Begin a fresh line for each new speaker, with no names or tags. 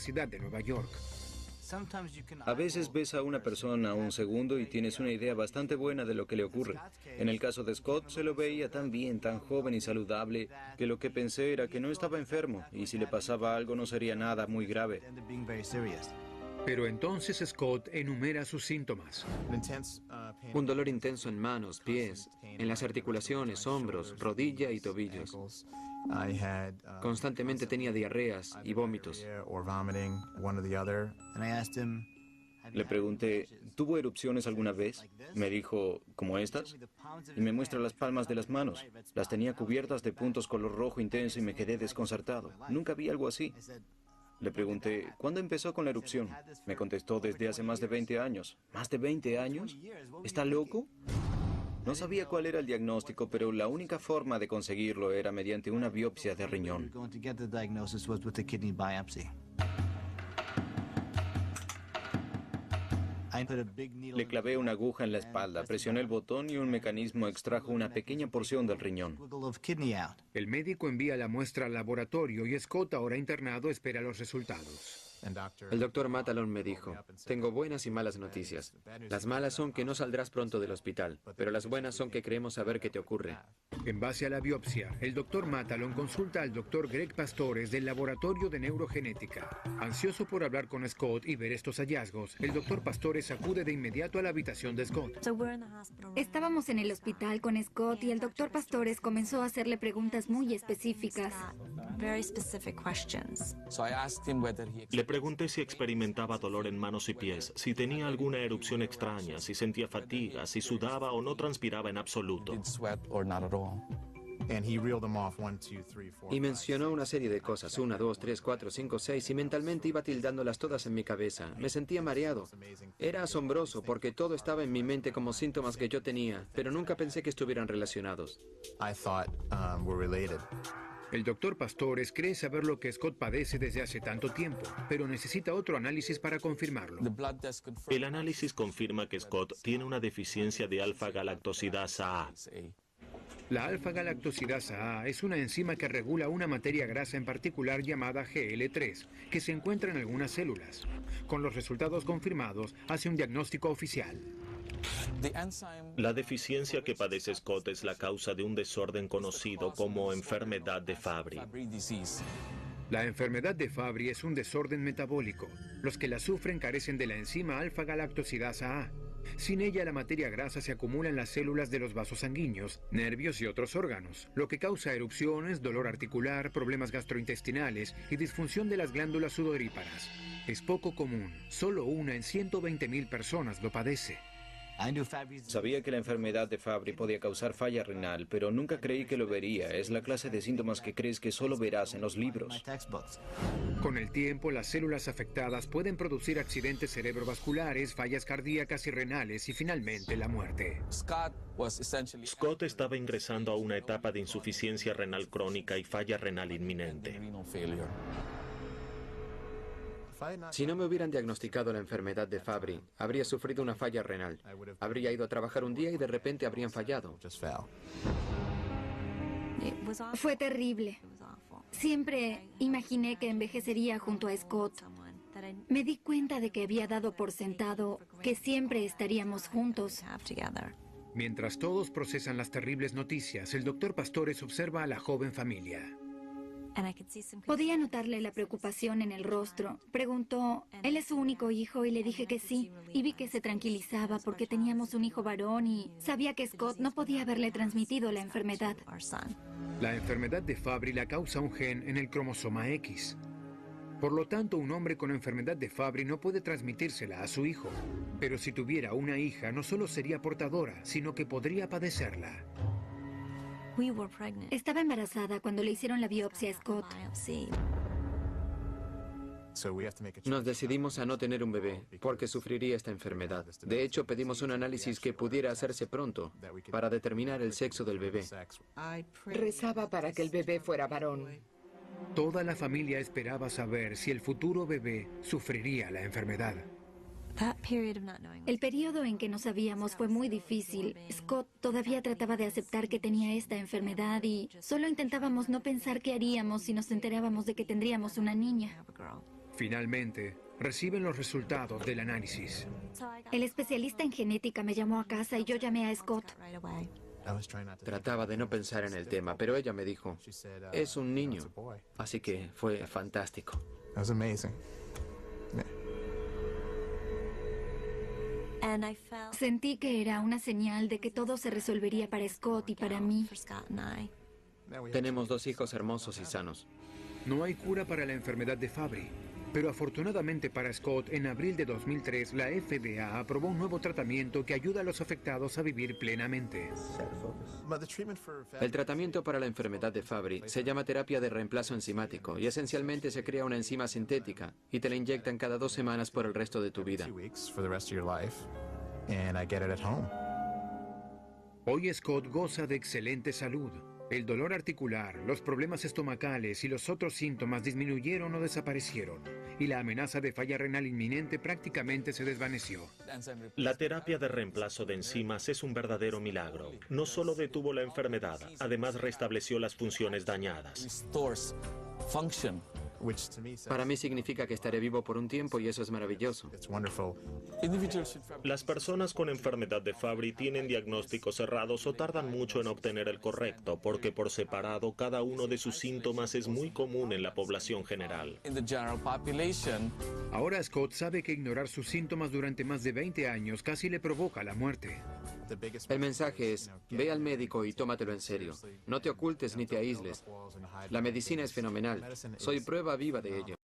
Universidad de Nueva York.
A veces ves a una persona un segundo y tienes una idea bastante buena de lo que le ocurre. En el caso de Scott, se lo veía tan bien, tan joven y saludable, que lo que pensé era que no estaba enfermo y si le pasaba algo no sería nada muy grave.
Pero entonces Scott enumera sus síntomas.
Un dolor intenso en manos, pies, en las articulaciones, hombros, rodilla y tobillos. Constantemente tenía diarreas y vómitos.
Le pregunté, ¿tuvo erupciones alguna vez? Me dijo, ¿como estas? Y me muestra las palmas de las manos. Las tenía cubiertas de puntos color rojo intenso y me quedé desconcertado. Nunca vi algo así. Le pregunté, ¿cuándo empezó con la erupción? Me contestó, desde hace más de 20 años. ¿Más de 20 años? ¿Está loco? No sabía cuál era el diagnóstico, pero la única forma de conseguirlo era mediante una biopsia de riñón. Le clavé una aguja en la espalda, presioné el botón y un mecanismo extrajo una pequeña porción del riñón.
El médico envía la muestra al laboratorio y Scott, ahora internado, espera los resultados.
El doctor Matalon me dijo, tengo buenas y malas noticias. Las malas son que no saldrás pronto del hospital, pero las buenas son que creemos saber qué te ocurre.
En base a la biopsia, el doctor Matalon consulta al doctor Greg Pastores del Laboratorio de Neurogenética. Ansioso por hablar con Scott y ver estos hallazgos, el doctor Pastores acude de inmediato a la habitación de Scott.
Estábamos en el hospital con Scott y el doctor Pastores comenzó a hacerle preguntas muy específicas.
Le pregunté si experimentaba dolor en manos y pies, si tenía alguna erupción extraña, si sentía fatiga, si sudaba o no transpiraba en absoluto.
Y mencionó una serie de cosas, 1, 2, 3, 4, 5, 6, y mentalmente iba tildándolas todas en mi cabeza. Me sentía mareado. Era asombroso porque todo estaba en mi mente como síntomas que yo tenía, pero nunca pensé que estuvieran relacionados.
El doctor Pastores cree saber lo que Scott padece desde hace tanto tiempo, pero necesita otro análisis para confirmarlo.
El análisis confirma que Scott tiene una deficiencia de alfa-galactosidasa A.
La alfa-galactosidasa A es una enzima que regula una materia grasa en particular llamada GL3, que se encuentra en algunas células. Con los resultados confirmados, hace un diagnóstico oficial.
La deficiencia que padece Scott es la causa de un desorden conocido como enfermedad de Fabry.
La enfermedad de Fabry es un desorden metabólico. Los que la sufren carecen de la enzima alfa-galactosidasa A. Sin ella, la materia grasa se acumula en las células de los vasos sanguíneos, nervios y otros órganos, lo que causa erupciones, dolor articular, problemas gastrointestinales y disfunción de las glándulas sudoríparas. Es poco común, solo una en 120,000 personas lo padece.
Sabía que la enfermedad de Fabry podía causar falla renal, pero nunca creí que lo vería. Es la clase de síntomas que crees que solo verás en los libros.
Con el tiempo, las células afectadas pueden producir accidentes cerebrovasculares, fallas cardíacas y renales y finalmente la muerte.
Scott estaba ingresando a una etapa de insuficiencia renal crónica y falla renal inminente.
Si no me hubieran diagnosticado la enfermedad de Fabry, habría sufrido una falla renal. Habría ido a trabajar un día y de repente habrían fallado.
Fue terrible. Siempre imaginé que envejecería junto a Scott. Me di cuenta de que había dado por sentado que siempre estaríamos juntos.
Mientras todos procesan las terribles noticias, el doctor Pastores observa a la joven familia.
Podía notarle la preocupación en el rostro. Preguntó, ¿él es su único hijo? Y le dije que sí. Y vi que se tranquilizaba porque teníamos un hijo varón y sabía que Scott no podía haberle transmitido la enfermedad.
La enfermedad de Fabry la causa un gen en el cromosoma X. Por lo tanto, un hombre con enfermedad de Fabry no puede transmitírsela a su hijo. Pero si tuviera una hija, no solo sería portadora, sino que podría padecerla.
Estaba embarazada cuando le hicieron la biopsia a Scott.
Nos decidimos a no tener un bebé, porque sufriría esta enfermedad. De hecho, pedimos un análisis que pudiera hacerse pronto, para determinar el sexo del bebé.
Rezaba para que el bebé fuera varón.
Toda la familia esperaba saber si el futuro bebé sufriría la enfermedad.
El periodo en que no sabíamos fue muy difícil. Scott todavía trataba de aceptar que tenía esta enfermedad y solo intentábamos no pensar qué haríamos si nos enterábamos de que tendríamos una niña.
Finalmente, reciben los resultados del análisis.
El especialista en genética me llamó a casa y yo llamé a Scott.
Trataba de no pensar en el tema, pero ella me dijo, es un niño. Así que fue fantástico.
Sentí que era una señal de que todo se resolvería para Scott y para mí.
Tenemos 2 hijos hermosos y sanos.
No hay cura para la enfermedad de Fabry, pero afortunadamente para Scott, en abril de 2003, la FDA aprobó un nuevo tratamiento que ayuda a los afectados a vivir plenamente.
El tratamiento para la enfermedad de Fabry se llama terapia de reemplazo enzimático y esencialmente se crea una enzima sintética y te la inyectan cada 2 semanas por el resto de tu vida.
Hoy Scott goza de excelente salud. El dolor articular, los problemas estomacales y los otros síntomas disminuyeron o desaparecieron, y la amenaza de falla renal inminente prácticamente se desvaneció.
La terapia de reemplazo de enzimas es un verdadero milagro. No solo detuvo la enfermedad, además restableció las funciones dañadas.
Para mí significa que estaré vivo por un tiempo y eso es maravilloso.
Las personas con enfermedad de Fabry tienen diagnósticos errados o tardan mucho en obtener el correcto, porque por separado cada uno de sus síntomas es muy común en la población general.
Ahora Scott sabe que ignorar sus síntomas durante más de 20 años casi le provoca la muerte.
El mensaje es, ve al médico y tómatelo en serio. No te ocultes ni te aísles. La medicina es fenomenal. Soy prueba viva de ello.